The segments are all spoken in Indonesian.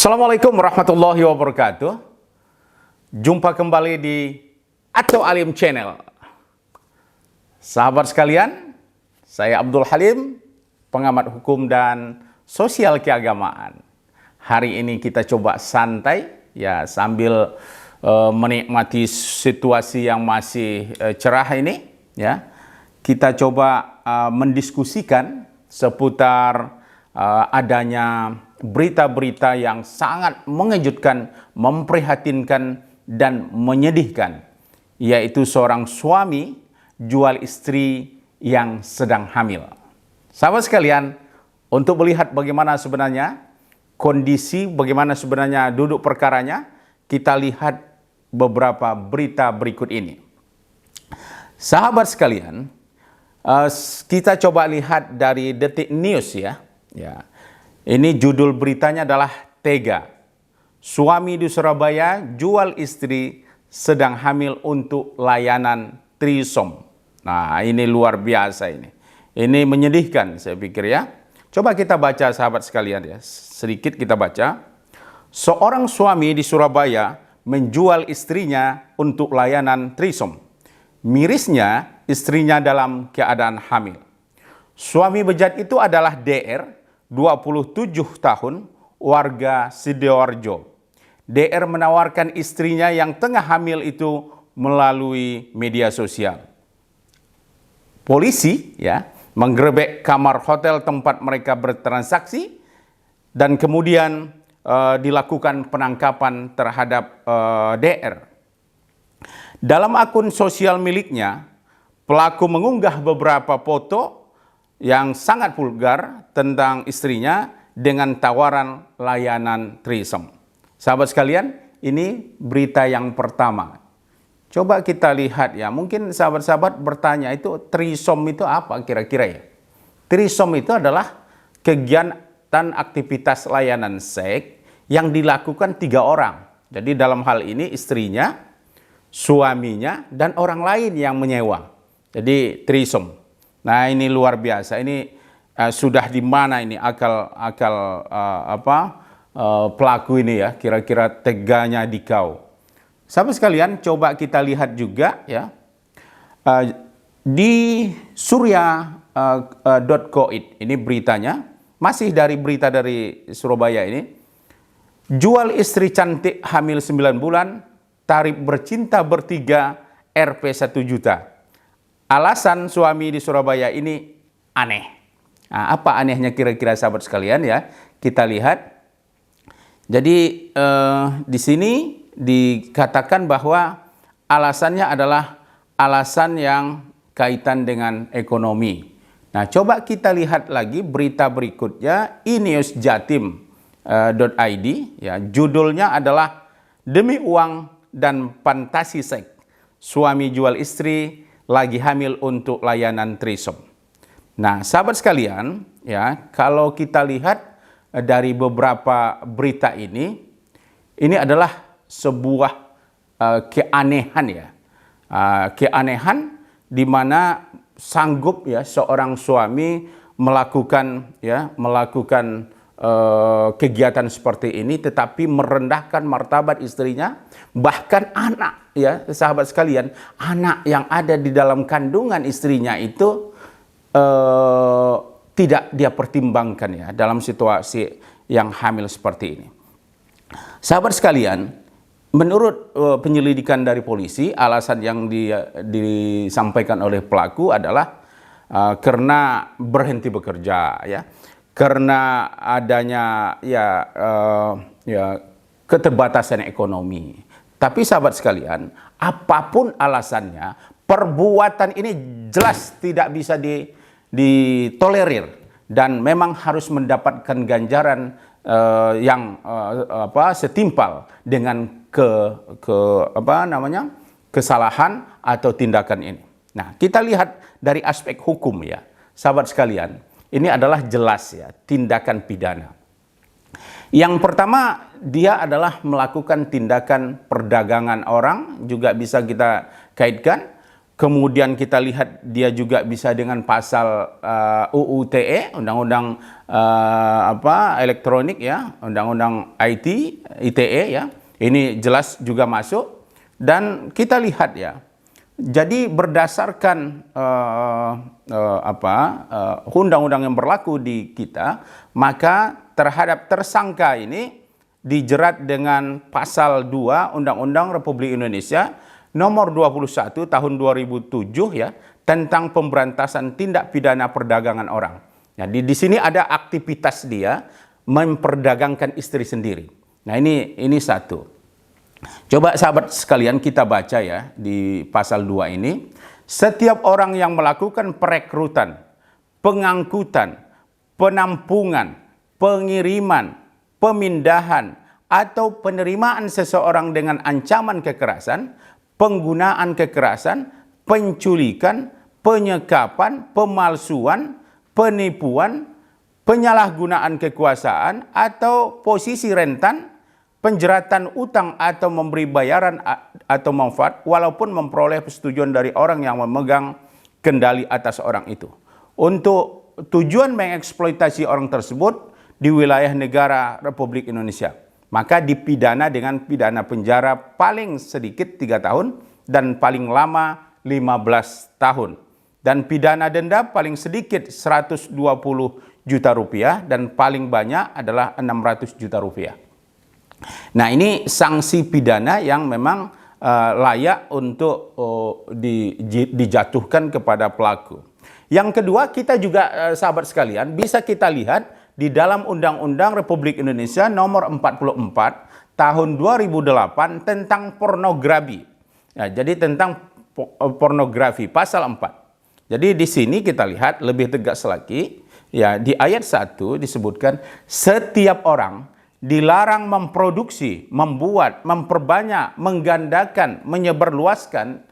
Assalamualaikum warahmatullahi wabarakatuh. Jumpa kembali di Ato Alim Channel. Sahabat sekalian, saya Abdul Halim, pengamat hukum dan sosial keagamaan. Hari ini kita coba santai ya sambil menikmati situasi yang masih cerah ini ya. Kita coba mendiskusikan seputar adanya berita-berita yang sangat mengejutkan, memprihatinkan, dan menyedihkan, yaitu seorang suami jual istri yang sedang hamil. Sahabat sekalian, untuk melihat bagaimana sebenarnya kondisi, bagaimana sebenarnya duduk perkaranya, kita lihat beberapa berita berikut ini. Sahabat sekalian, kita coba lihat dari Detik News ya. Ini judul beritanya adalah tega. Suami di Surabaya jual istri sedang hamil untuk layanan trisom. Nah, ini luar biasa ini. Ini menyedihkan saya pikir ya. Coba kita baca sahabat sekalian ya. Sedikit kita baca. Seorang suami di Surabaya menjual istrinya untuk layanan trisom. Mirisnya istrinya dalam keadaan hamil. Suami bejat itu adalah DR, 27 tahun, warga Sidoarjo. DR menawarkan istrinya yang tengah hamil itu melalui media sosial. Polisi ya menggerebek kamar hotel tempat mereka bertransaksi dan kemudian dilakukan penangkapan terhadap DR. Dalam akun sosial miliknya, pelaku mengunggah beberapa foto yang sangat vulgar tentang istrinya dengan tawaran layanan trisom. Sahabat sekalian, ini berita yang pertama. Coba kita lihat ya, mungkin sahabat-sahabat bertanya itu trisom itu apa kira-kira ya? Trisom itu adalah kegiatan aktivitas layanan seks yang dilakukan 3 orang. Jadi dalam hal ini istrinya, suaminya, dan orang lain yang menyewa. Jadi trisom. Nah, ini luar biasa. Ini sudah di mana ini pelaku ini ya, kira-kira teganya dikau. Sahabat sekalian, coba kita lihat juga ya di surya.co.id ini beritanya, masih dari berita dari Surabaya ini. Jual istri cantik hamil 9 bulan, tarif bercinta bertiga, Rp 1 juta. Alasan suami di Surabaya ini aneh. Nah, apa anehnya kira-kira sahabat sekalian ya? Kita lihat. Jadi di sini dikatakan bahwa alasannya adalah alasan yang kaitan dengan ekonomi. Nah, coba kita lihat lagi berita berikutnya, iNewsJatim.id ya. Judulnya adalah Demi Uang dan Fantasi Seks, Suami Jual Istri lagi hamil untuk layanan trisom. Nah, sahabat sekalian, ya, kalau kita lihat dari beberapa berita ini adalah sebuah keanehan ya. Keanehan di mana sanggup ya seorang suami melakukan kegiatan seperti ini, tetapi merendahkan martabat istrinya, bahkan anak ya sahabat sekalian, anak yang ada di dalam kandungan istrinya itu tidak dia pertimbangkan ya dalam situasi yang hamil seperti ini. Sahabat sekalian, menurut penyelidikan dari polisi, alasan yang disampaikan oleh pelaku adalah karena berhenti bekerja ya. Karena adanya keterbatasan ekonomi. Tapi sahabat sekalian, apapun alasannya, perbuatan ini jelas tidak bisa ditolerir dan memang harus mendapatkan ganjaran yang setimpal dengan kesalahan atau tindakan ini. Nah, kita lihat dari aspek hukum ya, sahabat sekalian. Ini adalah jelas ya, tindakan pidana. Yang pertama, dia adalah melakukan tindakan perdagangan orang, juga bisa kita kaitkan, Kemudian kita lihat dia juga bisa dengan pasal UU ITE, Undang-Undang Elektronik ya, Undang-Undang IT, ITE ya. Ini jelas juga masuk dan kita lihat ya. Jadi berdasarkan undang-undang yang berlaku di kita, maka terhadap tersangka ini dijerat dengan pasal 2 Undang-Undang Republik Indonesia nomor 21 tahun 2007 ya, tentang pemberantasan tindak pidana perdagangan orang. Jadi di sini ada aktivitas dia memperdagangkan istri sendiri. Nah, ini satu. Coba sahabat sekalian kita baca ya di pasal 2 ini. Setiap orang yang melakukan perekrutan, pengangkutan, penampungan, pengiriman, pemindahan, atau penerimaan seseorang dengan ancaman kekerasan, penggunaan kekerasan, penculikan, penyekapan, pemalsuan, penipuan, penyalahgunaan kekuasaan, atau posisi rentan, penjeratan utang atau memberi bayaran atau manfaat walaupun memperoleh persetujuan dari orang yang memegang kendali atas orang itu untuk tujuan mengeksploitasi orang tersebut di wilayah negara Republik Indonesia, maka dipidana dengan pidana penjara paling sedikit 3 tahun dan paling lama 15 tahun, dan pidana denda paling sedikit 120 juta rupiah dan paling banyak adalah 600 juta rupiah. Nah, ini sanksi pidana yang memang layak untuk dijatuhkan kepada pelaku. Yang kedua, kita juga sahabat sekalian bisa kita lihat di dalam Undang-Undang Republik Indonesia nomor 44 tahun 2008 tentang pornografi. Ya, jadi tentang pornografi pasal 4. Jadi di sini kita lihat lebih tegas lagi ya, di ayat 1 disebutkan setiap orang dilarang memproduksi, membuat, memperbanyak, menggandakan, menyebarluaskan,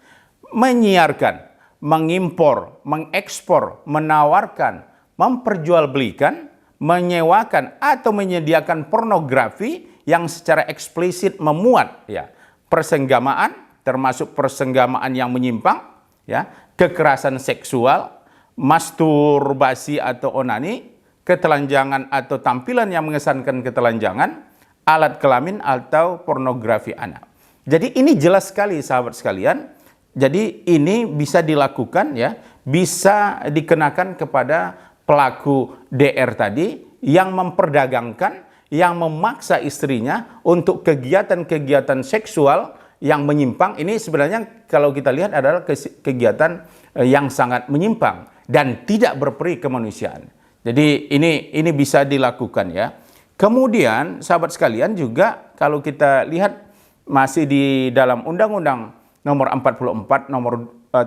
menyiarkan, mengimpor, mengekspor, menawarkan, memperjualbelikan, menyewakan atau menyediakan pornografi yang secara eksplisit memuat ya persenggamaan, termasuk persenggamaan yang menyimpang, ya, kekerasan seksual, masturbasi atau onani, ketelanjangan atau tampilan yang mengesankan ketelanjangan, alat kelamin atau pornografi anak. Jadi ini jelas sekali sahabat sekalian. Jadi ini bisa dilakukan ya, bisa dikenakan kepada pelaku DR tadi yang memperdagangkan, yang memaksa istrinya untuk kegiatan-kegiatan seksual yang menyimpang. Ini sebenarnya kalau kita lihat adalah kegiatan yang sangat menyimpang dan tidak berperi kemanusiaan. Jadi ini bisa dilakukan ya. Kemudian sahabat sekalian juga kalau kita lihat masih di dalam Undang-Undang nomor 44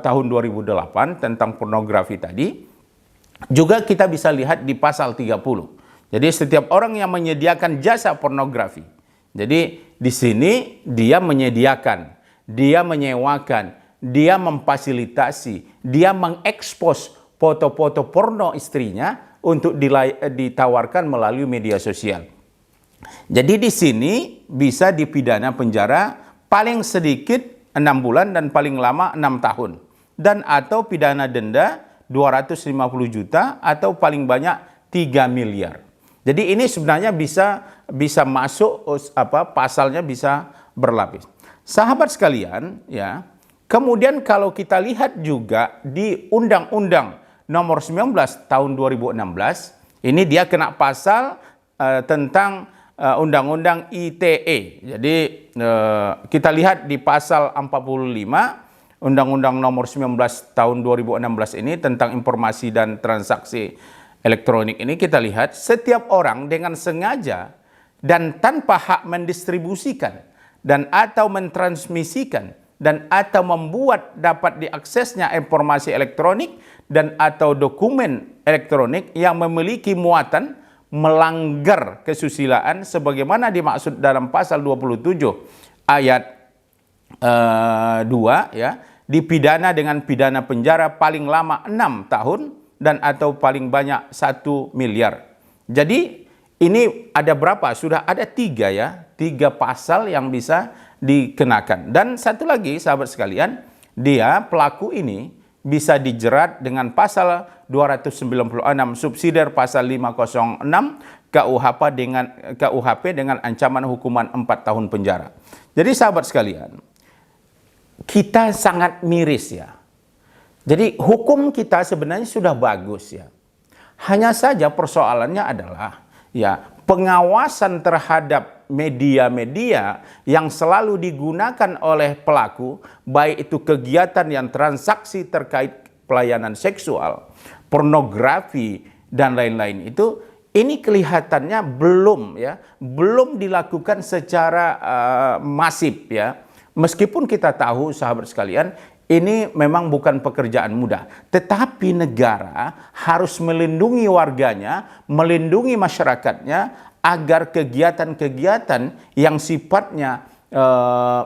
tahun 2008 tentang pornografi tadi, juga kita bisa lihat di pasal 30. Jadi setiap orang yang menyediakan jasa pornografi. Jadi di sini dia menyediakan, dia menyewakan, dia memfasilitasi, dia mengekspos foto-foto porno istrinya untuk ditawarkan melalui media sosial. Jadi di sini bisa dipidana penjara paling sedikit 6 bulan dan paling lama 6 tahun. Dan atau pidana denda 250 juta atau paling banyak 3 miliar. Jadi ini sebenarnya bisa masuk pasalnya bisa berlapis. Sahabat sekalian ya, kemudian kalau kita lihat juga di Undang-Undang nomor 19 tahun 2016, ini dia kena pasal tentang Undang-Undang ITE. Jadi kita lihat di pasal 45 Undang-Undang nomor 19 tahun 2016 ini tentang informasi dan transaksi elektronik ini, kita lihat setiap orang dengan sengaja dan tanpa hak mendistribusikan dan atau mentransmisikan dan atau membuat dapat diaksesnya informasi elektronik dan atau dokumen elektronik yang memiliki muatan melanggar kesusilaan sebagaimana dimaksud dalam pasal 27 ayat 2 ya, dipidana dengan pidana penjara paling lama 6 tahun dan atau paling banyak 1 miliar. Jadi ini ada berapa? Sudah ada 3 ya, 3 pasal yang bisa dikenakan. Dan satu lagi sahabat sekalian, pelaku ini bisa dijerat dengan pasal 296 subsidiar pasal 506 KUHP dengan ancaman hukuman 4 tahun penjara. Jadi sahabat sekalian, kita sangat miris ya. Jadi hukum kita sebenarnya sudah bagus ya. Hanya saja persoalannya adalah ya pengawasan terhadap media-media yang selalu digunakan oleh pelaku, baik itu kegiatan yang transaksi terkait pelayanan seksual, pornografi dan lain-lain itu, ini kelihatannya belum dilakukan secara masif ya. Meskipun kita tahu sahabat sekalian, ini memang bukan pekerjaan mudah, tetapi negara harus melindungi warganya, melindungi masyarakatnya, agar kegiatan-kegiatan yang sifatnya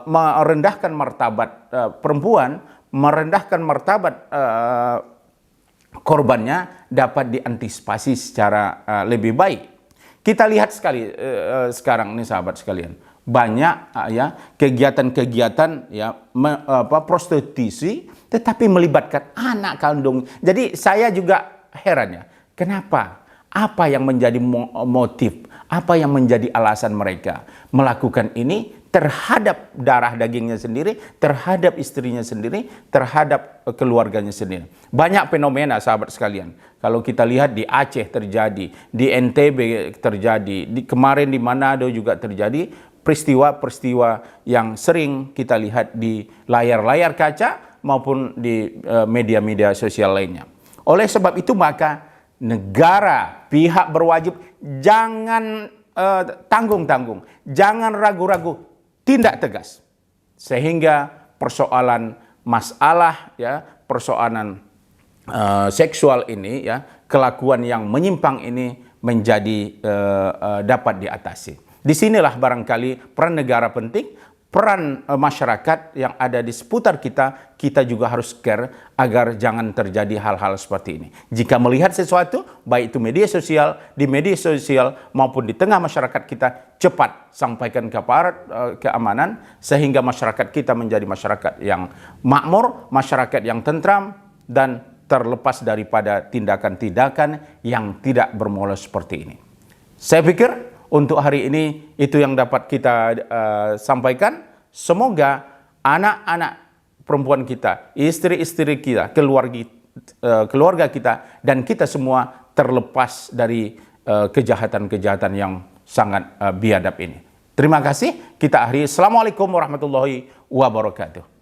merendahkan martabat perempuan, merendahkan martabat korbannya dapat diantisipasi secara lebih baik. Kita lihat sekali sekarang ini sahabat sekalian, banyak ya kegiatan-kegiatan ya prostitusi tetapi melibatkan anak kandung. Jadi saya juga heran ya, kenapa? Apa yang menjadi motif? Apa yang menjadi alasan mereka melakukan ini terhadap darah dagingnya sendiri, terhadap istrinya sendiri, terhadap keluarganya sendiri. Banyak fenomena sahabat sekalian. Kalau kita lihat di Aceh terjadi, di NTB terjadi, kemarin di Manado juga terjadi peristiwa-peristiwa yang sering kita lihat di layar-layar kaca maupun di media-media sosial lainnya. Oleh sebab itu maka negara, pihak berwajib jangan tanggung-tanggung, jangan ragu-ragu, tindak tegas, sehingga masalah ya, persoalan seksual ini ya, kelakuan yang menyimpang ini menjadi dapat diatasi. Disinilah barangkali peran negara penting, peran masyarakat yang ada di seputar kita, kita juga harus care agar jangan terjadi hal-hal seperti ini. Jika melihat sesuatu, baik itu di media sosial maupun di tengah masyarakat kita, cepat sampaikan ke aparat keamanan, sehingga masyarakat kita menjadi masyarakat yang makmur, masyarakat yang tentram, dan terlepas daripada tindakan-tindakan yang tidak bermoral seperti ini. Saya pikir untuk hari ini itu yang dapat kita sampaikan. Semoga anak-anak perempuan kita, istri-istri kita, keluarga kita, dan kita semua terlepas dari kejahatan-kejahatan yang sangat biadab ini. Terima kasih. Kita akhiri. Assalamualaikum warahmatullahi wabarakatuh.